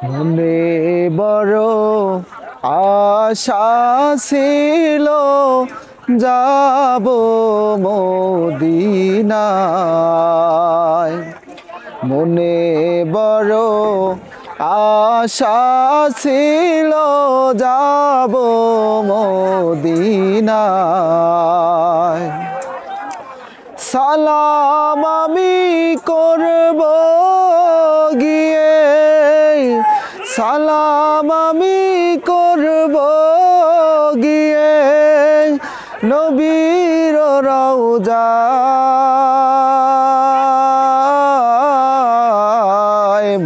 মনে বড় আশা ছিল যাব মদিনায়। মনে বড় আশা ছিল যাব মদিনায়। সালাম আমি করব গিয়ে, সালাম আমি করব গিয়ে নবীর রওজায়।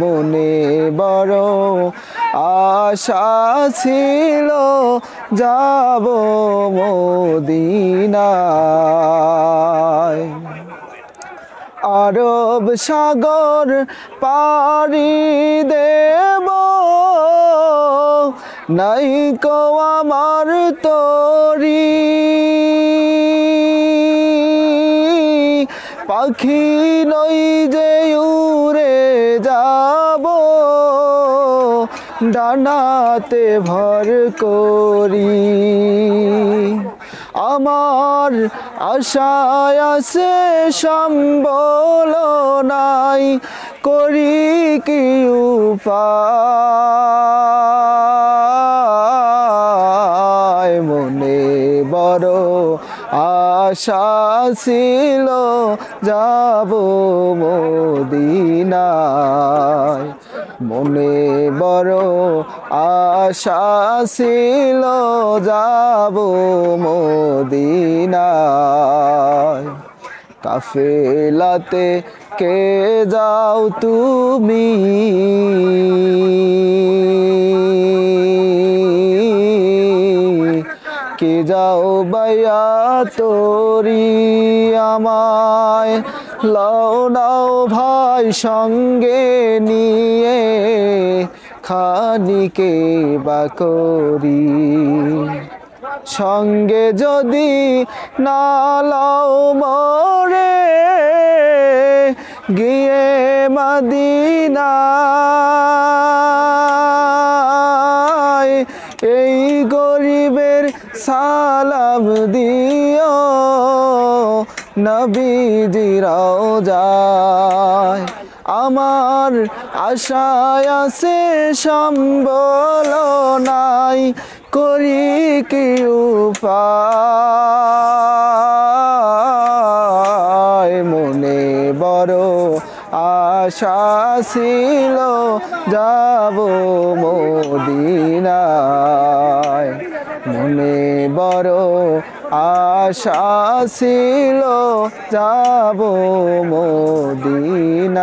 মনে বড় আশা ছিল যাব মদিনায়। আরব সাগর পাড়ি দেব, নাই কো আমার তরি। পাখি নই যে উড়ে যাব, ডানাতে ভর করি। আমার আশায় আছে সম্বল নাই, করি কি উপায়। মনে বড় আশা ছিল যাব মদিনায়। মনে বড় আশা ছিল যাব মদিনায়। কাফেলাতে কে যাও তুমি, কে যাও বাইয়া তোরি। আমায় লও নাও ভাই সঙ্গে নিয়ে, খানিকে বা করি। সঙ্গে যদি না লও মোরে, গিয়ে মদিনায় এই গরিবের সালাম দিও নবীজি রওজায়। আমার আশায় আছে সম্বল নাই, করি কি উপায়। মনে বড় আশা ছিল যাব মদিনায়। মনে বড় আশা ছিল যাব মদিনায়।